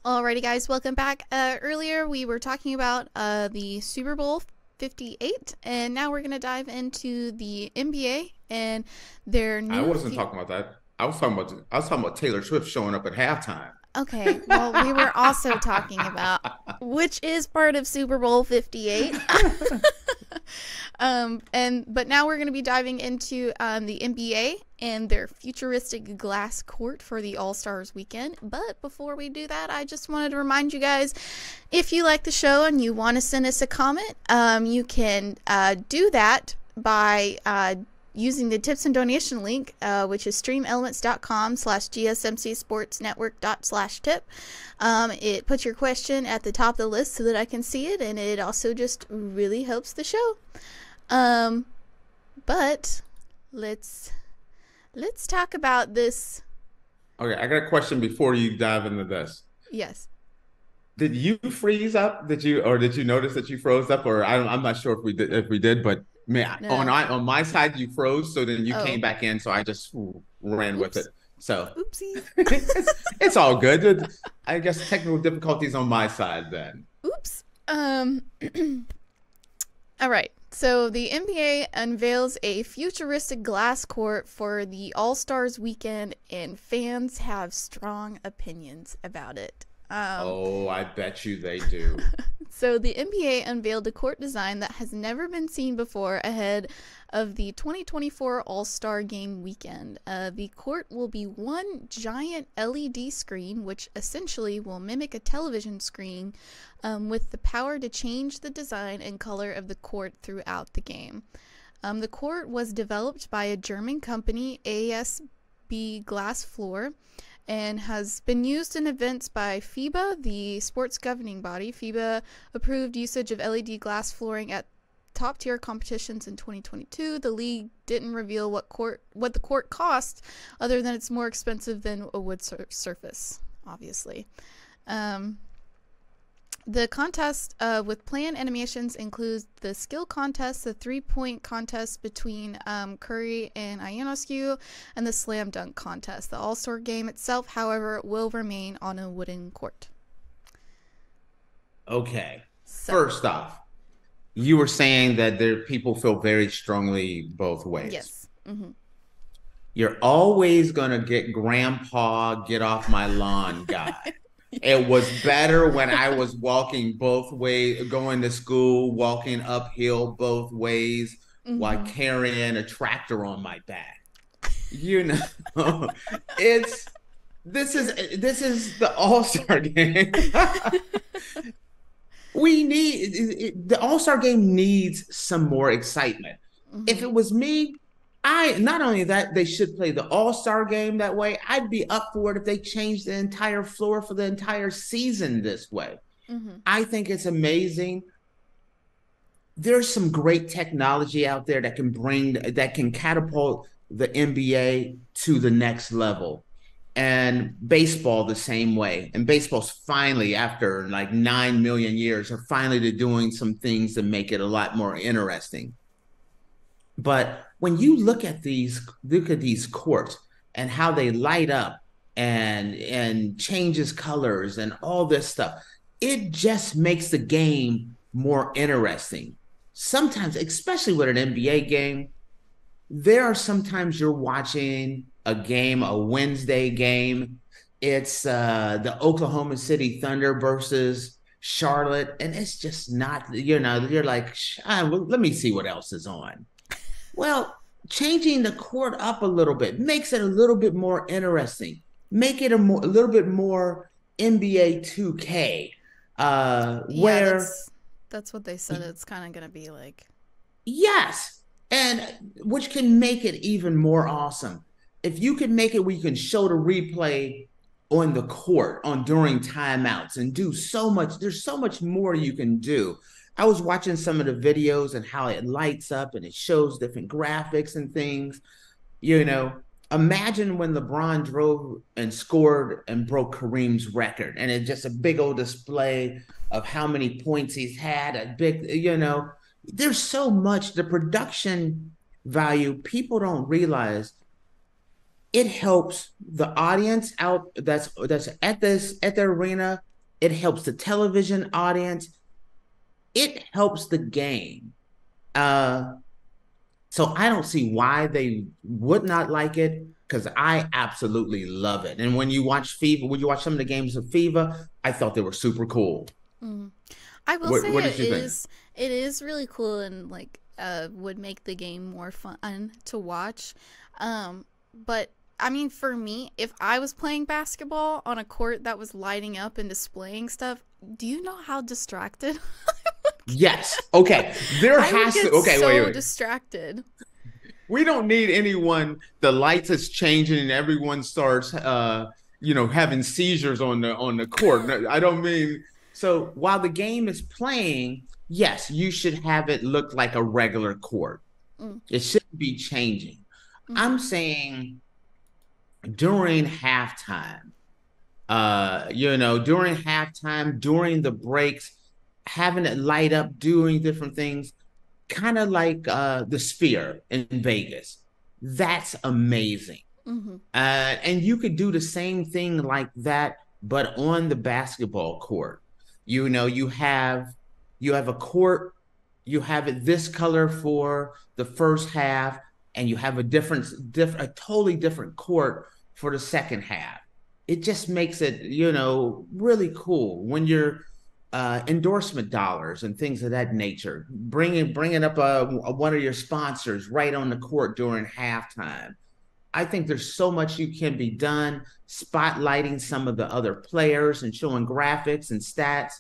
Alrighty, guys, welcome back. Earlier, we were talking about the Super Bowl 58, and now we're going to dive into the NBA and their I new. wasn't talking about that. I was talking about Taylor Swift showing up at halftime. Okay, well, we were also talking about which is part of Super Bowl 58. But now we're going to be diving into the NBA and their futuristic glass court for the All-Stars weekend. But before we do that, I just wanted to remind you guys, if you like the show and you want to send us a comment, you can do that by using the tips and donation link, which is streamelements.com/gsmcsportsnetwork./tip. It puts your question at the top of the list so that I can see it, and it also just really helps the show. But let's talk about this. Okay, I got a question before you dive into this. Yes. Did you freeze up? Did you notice that you froze up? Or I'm not sure if we did, but man, No. on my side you froze, so then you came Oh. back in, so I just ran with it. Oops. So Oopsies. it's all good. I guess technical difficulties on my side then. Oops. All right. So the NBA unveils a futuristic glass court for the All-Stars weekend, and fans have strong opinions about it. Oh, I bet you they do. So the NBA unveiled a court design that has never been seen before ahead of the 2024 All-Star Game weekend. The court will be one giant LED screen, which essentially will mimic a television screen, with the power to change the design and color of the court throughout the game. The court was developed by a German company, ASB Glass Floor, and has been used in events by FIBA, the sports governing body. FIBA approved usage of LED glass flooring at top-tier competitions in 2022. The league didn't reveal what the court cost, other than it's more expensive than a wood surface, obviously. The contest with planned animations includes the skill contest, the three-point contest between Curry and Ionescu, and the slam dunk contest. The All-Star game itself, however, will remain on a wooden court. Okay. So, First off, you were saying that people feel very strongly both ways. yes. Mm-hmm. You're always gonna get grandpa get off my lawn guy. It was better when I was walking both ways, going to school, walking uphill both ways while Mm-hmm. carrying a tractor on my back. You know, it's this is the All-Star game. The All-Star game needs some more excitement. If Mm-hmm. it was me, I not only that they should play the All-Star game that way, I'd be up for it if they changed the entire floor for the entire season this way. Mm-hmm. I think it's amazing. There's some great technology out there that can catapult the NBA to the next level. And baseball the same way. And baseball's finally, after like 9 million years, are finally doing some things to make it a lot more interesting. But when you look at these courts and how they light up and changes colors and all this stuff, it just makes the game more interesting. Sometimes, especially with an NBA game, there are sometimes you're watching a game, a Wednesday game. It's the Oklahoma City Thunder versus Charlotte, and it's just not, you're like, well, let me see what else is on. Well, changing the court up a little bit makes it a little bit more interesting. Make it a little bit more NBA 2K, Yeah, where that's what they said. It's kind of gonna be like. yes, and which can make it even more awesome. If you can make it where you can show the replay on the court on during timeouts and do so much, there's so much more you can do. I was watching some of the videos and how it lights up and it shows different graphics and things. You know, imagine when LeBron drove and scored and broke Kareem's record, and it's just a big old display of how many points he's had. A big, there's so much the production value people don't realize. It helps the audience out that's at the arena. It helps the television audience. It helps the game. Uh, so I don't see why they would not like it because I absolutely love it. And when you watch some of the games of FIFA, I thought they were super cool. Mm. I will What say what did you think? it is really cool and like would make the game more fun to watch. But I mean, for me, if I was playing basketball on a court that was lighting up and displaying stuff, do you know how distracted Yes. Okay. There I would has to. get Okay. Wait. so Wait. distracted. We don't need anyone. The lights is changing and everyone starts, having seizures on the court. No, I don't mean. So while the game is playing, yes, you should have it look like a regular court. Mm, It shouldn't be changing. mm-hmm, I'm saying during halftime, during halftime, during the breaks, having it light up, doing different things, kind of like the Sphere in Vegas. That's amazing. mm-hmm, And you could do the same thing like that, but on the basketball court. You have a court, you have it this color for the first half, and you have a totally different court for the second half. It just makes it, really cool when you're endorsement dollars and things of that nature. Bringing up one of your sponsors right on the court during halftime. I think there's so much you can be done, spotlighting some of the other players and showing graphics and stats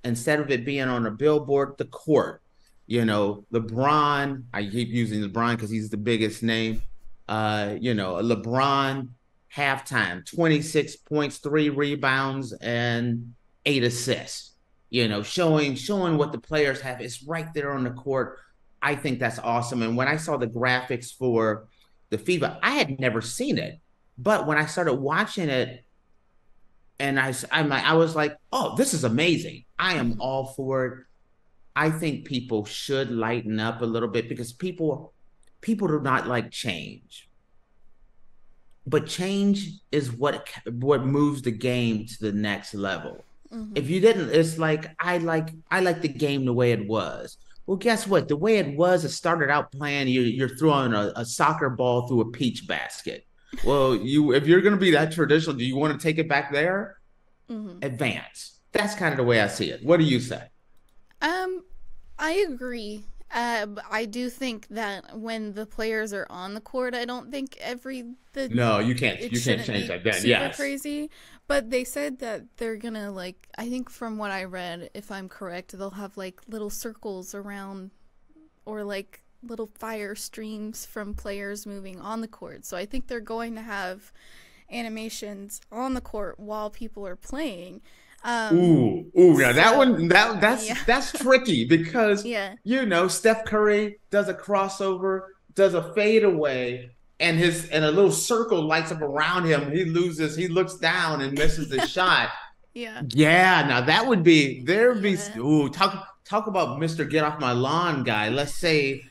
instead of it being on a billboard, the court. LeBron, I keep using LeBron because he's the biggest name. LeBron halftime, 26 points, 3 rebounds, and 8 assists. Showing what the players have. It's right there on the court. I think that's awesome. And when I saw the graphics for the FIFA, I had never seen it. But when I started watching it, and I was like, oh, this is amazing. I am mm-hmm. all for it. I think people should lighten up a little bit because people do not like change. But change is what moves the game to the next level. Mm-hmm. If you didn't, it's like I like the game the way it was. Well, guess what? The way it was, it started out playing. You're throwing a soccer ball through a peach basket. Well, if you're going to be that traditional, do you want to take it back there? Mm-hmm. Advance. That's kind of the way I see it. What do you say? Um, I agree. I do think that when the players are on the court, I don't think No, you can't. it You can't shouldn't change be that. Then super yes. crazy. But they said that they're gonna like, I think from what I read, if I'm correct, they'll have like little circles around or like little fire streams from players moving on the court. So I think they're going to have animations on the court while people are playing. Now that So one that's yeah, that's tricky because yeah, Steph Curry does a crossover, does a fadeaway, and a little circle lights up around him. He looks down and misses the shot. yeah, Yeah, now that would be there'd be yeah. talk about Mr. Get Off My Lawn guy. Let's say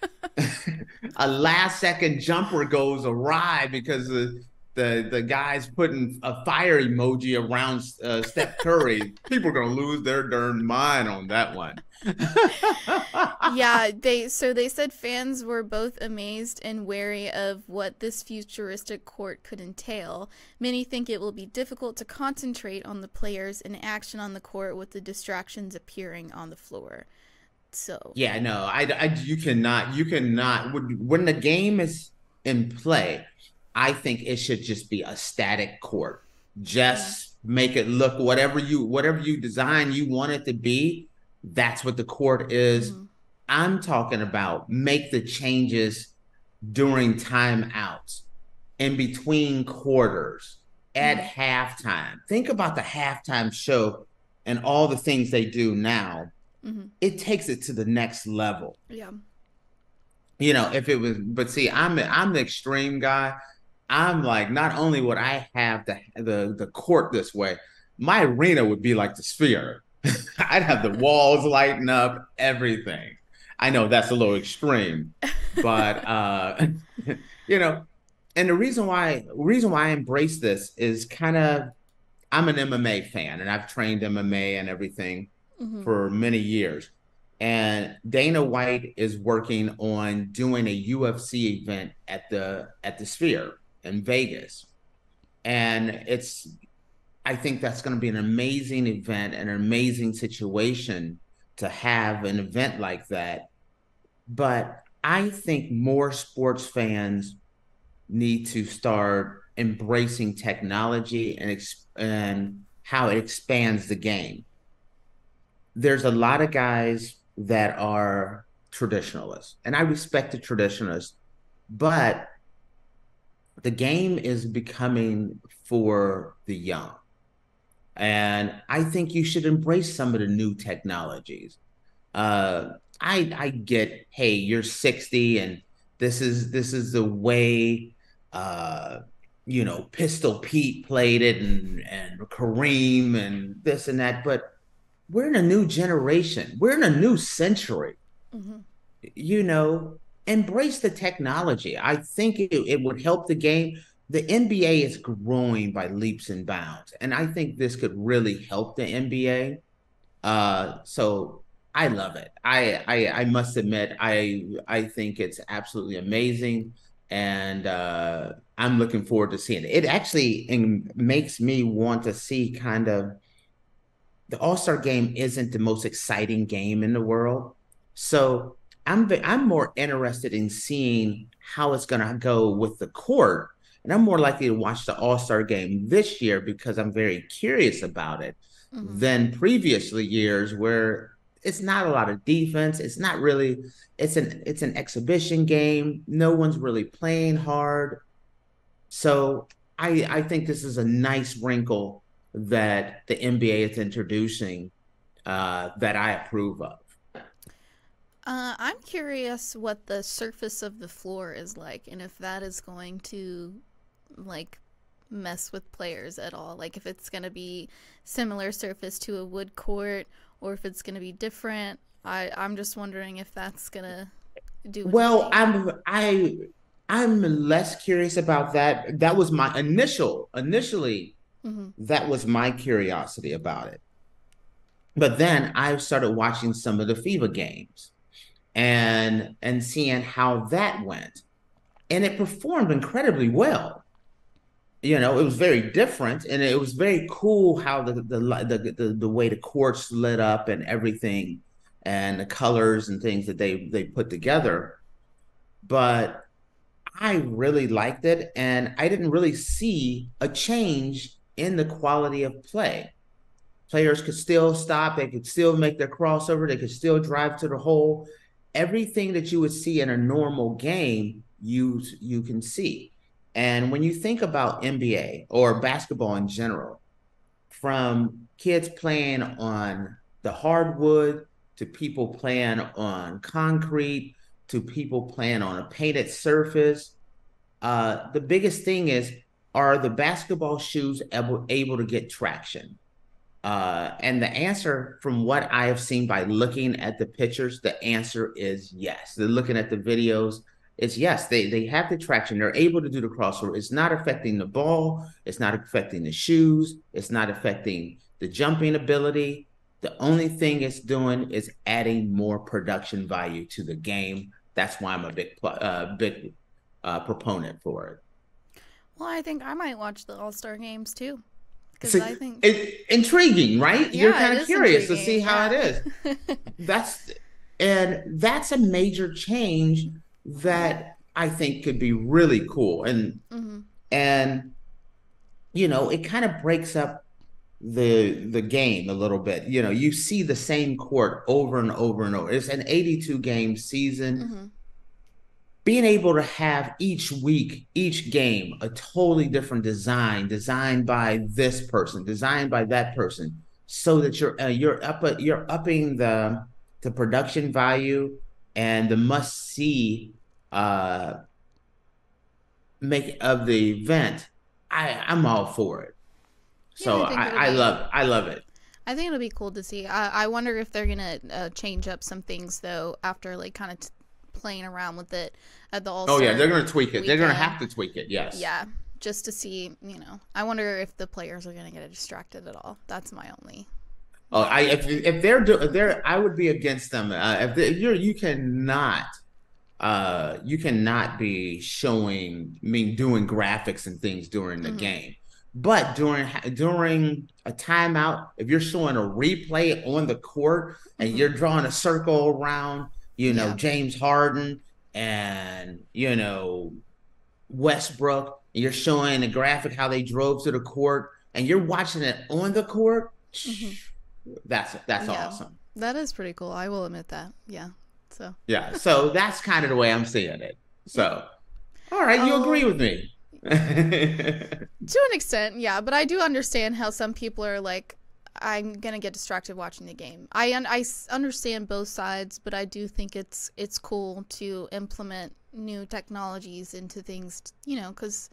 a last second jumper goes awry because the guy's putting a fire emoji around Steph Curry. People are gonna lose their darn mind on that one. Yeah, they said fans were both amazed and wary of what this futuristic court could entail. Many think it will be difficult to concentrate on the players and action on the court with the distractions appearing on the floor. So, Yeah, no, you cannot when the game is in play, I think it should just be a static court. yeah. Just make it look whatever you design you want it to be, that's what the court is. Mm-hmm. I'm talking about make the changes during timeouts, in between quarters, at Mm-hmm. halftime. Think about the halftime show and all the things they do now. Mm-hmm. It takes it to the next level. Yeah. If it was, but see, I'm the extreme guy. I'm like, not only would I have the court this way, my arena would be like the Sphere. I'd have the walls lighting up, everything. I know that's a little extreme, but you know, and the reason why I embrace this is kind of I'm an MMA fan, and I've trained MMA and everything Mm-hmm. for many years. And Dana White is working on doing a UFC event at the Sphere in Vegas. And I think that's going to be an amazing event, an amazing situation to have an event like that. But I think more sports fans need to start embracing technology and how it expands the game. There's a lot of guys that are traditionalists, and I respect the traditionalists, but the game is becoming for the young. And I think you should embrace some of the new technologies. Uh, I get, hey, you're 60 and this is the way Pistol Pete played it and Kareem and this and that, but we're in a new generation. We're in a new century. Mm-hmm. You know, embrace the technology. I think it would help the game. The NBA is growing by leaps and bounds, and I think this could really help the NBA. So I love it. I must admit, I think it's absolutely amazing, and I'm looking forward to seeing it. It actually makes me want to see kind of the All-Star game isn't the most exciting game in the world. So I'm more interested in seeing how it's going to go with the court. And I'm more likely to watch the All-Star game this year because I'm very curious about it Mm-hmm. than previously years where it's not a lot of defense. It's not really it's an exhibition game. No one's really playing hard. So I think this is a nice wrinkle that the NBA is introducing that I approve of. I'm curious what the surface of the floor is like, and if that is going to like mess with players at all. Like if it's going to be similar surface to a wood court, or if it's going to be different. I'm just wondering if that's going to do Well, anything. I'm less curious about that. That was my initially Mm-hmm. that was my curiosity about it. But then I started watching some of the FIBA games and seeing how that went. And it performed incredibly well. It was very different, and it was very cool how the way the courts lit up and everything, and the colors and things that they put together. But I really liked it, and I didn't really see a change in the quality of play. Players could still stop, they could still make their crossover, they could still drive to the hole. Everything that you would see in a normal game, you can see. And when you think about NBA or basketball in general, from kids playing on the hardwood to people playing on concrete to people playing on a painted surface, the biggest thing is, are the basketball shoes able to get traction? And the answer, from what I have seen by looking at the pictures, the answer is yes. They're looking at the videos. It's yes. They have the traction. They're able to do the crossover. It's not affecting the ball. It's not affecting the shoes. It's not affecting the jumping ability. The only thing it's doing is adding more production value to the game. That's why I'm a big proponent for it. Well, I think I might watch the All-Star games too, because So I think it's intriguing, right? You're yeah, it kind of is curious to see intriguing. how it Yeah. is. That's that's a major change that I think could be really cool. Mm-hmm. And it kind of breaks up the game a little bit. You see the same court over and over and over. It's an 82 game season. Mm-hmm. Being able to have each week, each game, a totally different design, designed by this person, designed by that person, so that you're upping the production value and the must see uh make of the event. I'm all for it. Yeah, So I think it'll be. I love it. I think it'll be cool to see. I wonder if they're gonna change up some things though after like kind of playing around with it at the All Oh yeah, Star they're gonna tweak it. They're gonna weekend. have to tweak it. Yes. Yeah, just to see, I wonder if the players are going to get distracted at all. That's my only. Oh, if they're I would be against them. You cannot be doing graphics and things during the game. But during a timeout, if you're showing a replay on the court and you're drawing a circle around, James Harden and Westbrook, and you're showing a graphic how they drove to the court, and you're watching it on the court. That's awesome. That is pretty cool. I will admit that. Yeah. So that's kind of the way I'm seeing it. So, all right, you agree with me. To an extent, yeah, but I do understand how some people are like, I'm gonna get distracted watching the game. I understand both sides, but I do think it's cool to implement new technologies into things, because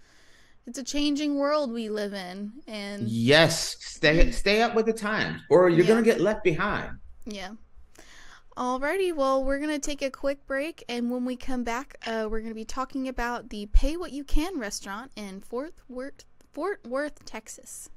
it's a changing world we live in, and yes, stay up with the times, or you're gonna get left behind. Yeah. Alrighty, well, we're going to take a quick break, and when we come back, we're going to be talking about the Pay What You Can restaurant in Fort Worth, Texas.